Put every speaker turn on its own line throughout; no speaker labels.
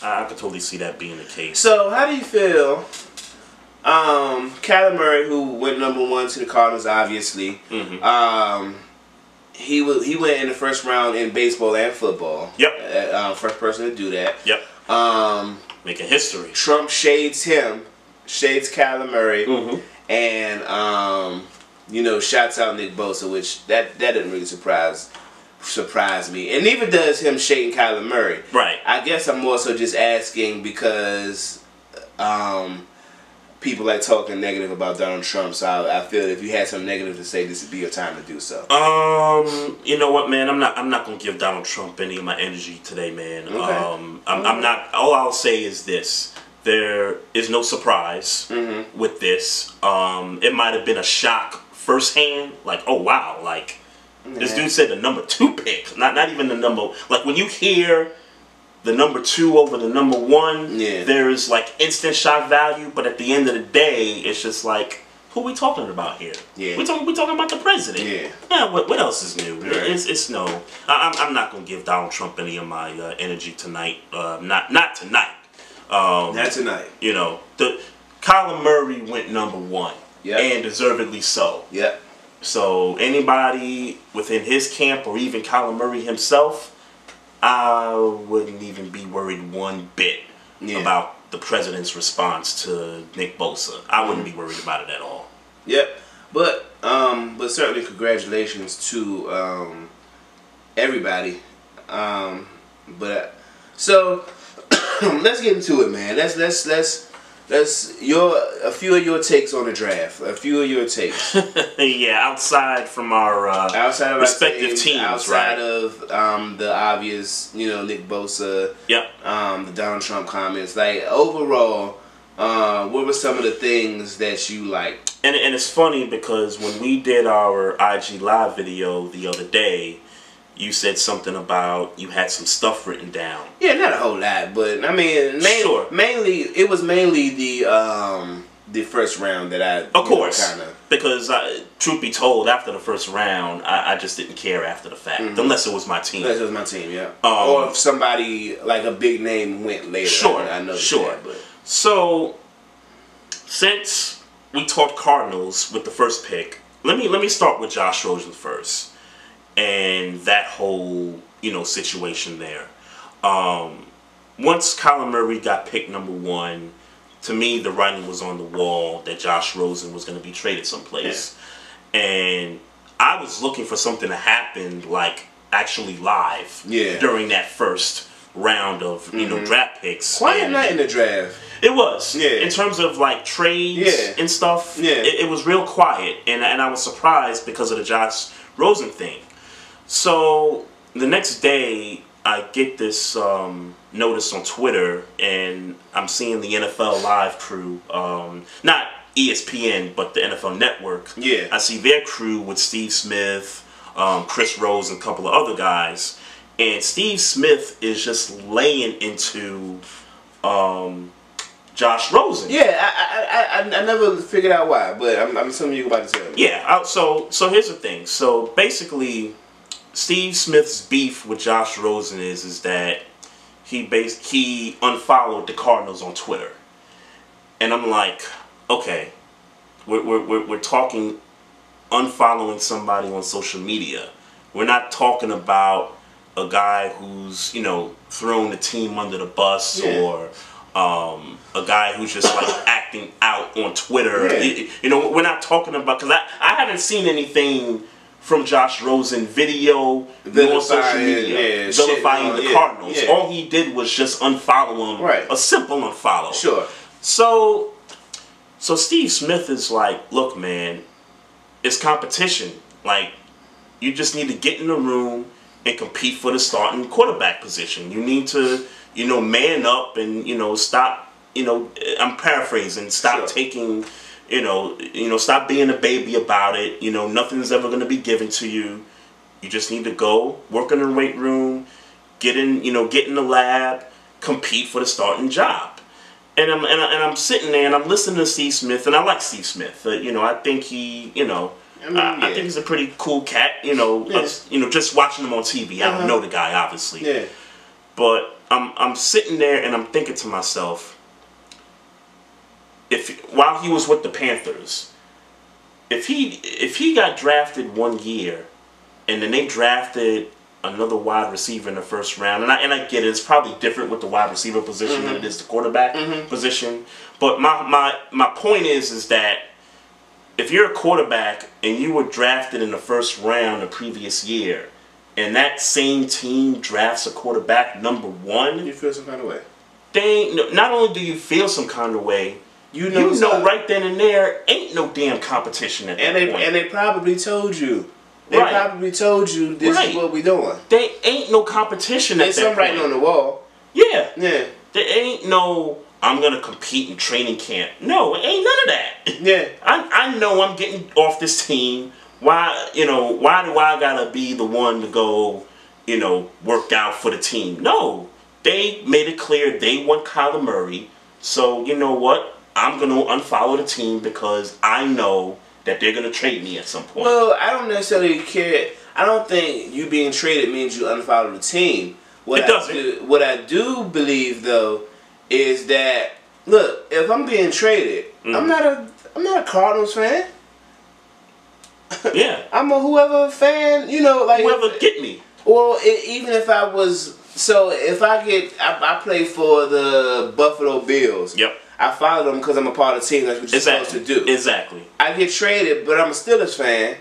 I could totally see that being the case.
So, how do you feel? Kyler Murray, who went #1 to the Cardinals, obviously. He went in the first round in baseball and football.
Yep.
First person to do that.
Yep. Making history.
Trump shades Kyler Murray, and shouts out Nick Bosa, which that didn't really surprise me, and neither does him shading Kyler Murray.
Right.
I guess I'm more so just asking because people like talking negative about Donald Trump, so I feel that if you had something negative to say, this would be your time to do so.
You know what, man? I'm not gonna give Donald Trump any of my energy today, man.
Okay.
I'm not. All I'll say is this: there is no surprise with this. It might have been a shock firsthand, like, oh wow, like this dude said the #2 pick, not even the number. Like when you hear the #2 over the #1, there is like instant shock value. But at the end of the day, it's just like, who we talking about here?
Yeah,
we talking about the president. Yeah. What else is new?
Right.
It's no. I'm not gonna give Donald Trump any of my energy tonight. Not tonight.
Not tonight.
You know, the Kyler Murray went #1, and deservedly so.
Yep.
So anybody within his camp or even Kyler Murray himself, I wouldn't even be worried one bit about the president's response to Nick Bosa. I wouldn't be worried about it at all.
Yep. But certainly congratulations to everybody. So let's get into it, man. Let's a few of your takes on the draft. A few of your takes.
Yeah, outside from our
outside of
respective teams,
outside
right?
of the obvious, Nick Bosa.
Yep.
The Donald Trump comments. Like overall, what were some of the things that you liked?
And it's funny because when we did our IG live video the other day, you said something about you had some stuff written down. Yeah,
not a whole lot, but I mean, mainly it was mainly the first round that I
of course because truth be told, after the first round, I just didn't care after the fact, unless it was my team.
Unless it was my team, yeah. Or if somebody like a big name went later.
Sure,
I know.
Sure.
That, but.
So since we talked Cardinals with the first pick, let me start with Josh Rosen first. And that whole, situation there. Once Kyler Murray got picked #1, to me the writing was on the wall that Josh Rosen was going to be traded someplace. Yeah. And I was looking for something to happen, like actually live, during that first round of draft picks.
Quiet night in the draft.
It was. Yeah. In terms of like trades and stuff, it was real quiet, and I was surprised because of the Josh Rosen thing. So the next day, I get this notice on Twitter, and I'm seeing the NFL Live crew, not ESPN, but the NFL Network. Yeah, I see their crew with Steve Smith, Chris Rose, and a couple of other guys, and Steve Smith is just laying into Josh Rosen. Yeah,
I never figured out why, but I'm assuming you're about to tell me.
Yeah, so here's the thing. So basically, Steve Smith's beef with Josh Rosen is that he unfollowed the Cardinals on Twitter, and I'm like, okay, we're talking unfollowing somebody on social media. We're not talking about a guy who's thrown the team under the bus or a guy who's just like acting out on Twitter. We're not talking about, because I haven't seen anything from Josh Rosen video on social media vilifying the Cardinals. All he did was just unfollow him. Right. A simple unfollow.
Sure.
So Steve Smith is like, look, man, it's competition. Like, you just need to get in the room and compete for the starting quarterback position. You need to, man up and, stop, I'm paraphrasing, stop taking, stop being a baby about it. Nothing's ever going to be given to you. You just need to go, work in the weight room, get in the lab, compete for the starting job. And I'm sitting there and I'm listening to Steve Smith, and I like Steve Smith. I think he, I think he's a pretty cool cat. Just watching him on TV. I don't know the guy, obviously. Yeah. But I'm sitting there and I'm thinking to myself, while he was with the Panthers, if he got drafted 1 year, and then they drafted another wide receiver in the first round, and I get it, it's probably different with the wide receiver position than it is the quarterback position. But my point is that if you're a quarterback and you were drafted in the first round the previous year, and that same team drafts a quarterback number 1,
you feel some kind of way.
Not only do you feel some kind of way, you know right then and there ain't no damn competition at that point.
And they probably told you. They probably told you this is what we doing.
There ain't no competition at that point.
There's some writing on the wall.
Yeah.
Yeah.
There ain't no, I'm going to compete in training camp. No, it ain't none of that.
Yeah.
I know I'm getting off this team. Why do I got to be the one to go, work out for the team? No. They made it clear they want Kyler Murray. So, you know what? I'm going to unfollow the team because I know that they're going to trade me at some point.
Well, I don't necessarily care. I don't think you being traded means you unfollow the team.
It doesn't.
What I do believe, though, is that, look, if I'm being traded, I'm not a Cardinals fan.
Yeah.
I'm a whoever fan,
whoever get me.
Well, even if I was, if I play for the Buffalo Bills.
Yep.
I follow them because I'm a part of the team. That's what you're supposed to do.
Exactly.
I get traded, but I'm a Steelers fan.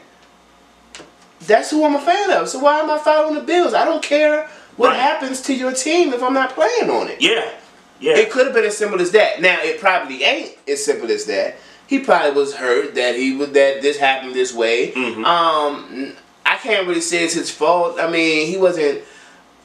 That's who I'm a fan of. So why am I following the Bills? I don't care what happens to your team if I'm not playing on it.
Yeah. Yeah.
It could have been as simple as that. Now, it probably ain't as simple as that. He probably was hurt that this happened this way. I can't really say it's his fault. I mean, he wasn't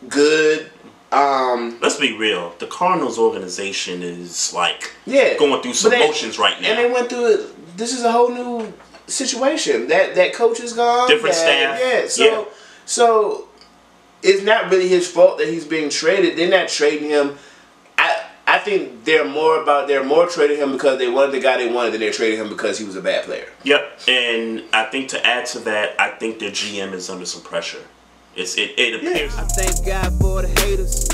good.
Let's be real. The Cardinals organization is going through some motions right now.
And they went through it. This is a whole new situation. That coach is gone.
Different staff.
Yeah. So it's not really his fault that he's being traded. They're not trading him. I think they're more trading him because they wanted the guy they wanted than they're trading him because he was a bad player.
Yep. And I think to add to that, I think their GM is under some pressure. It appears.
I thank God for the haters.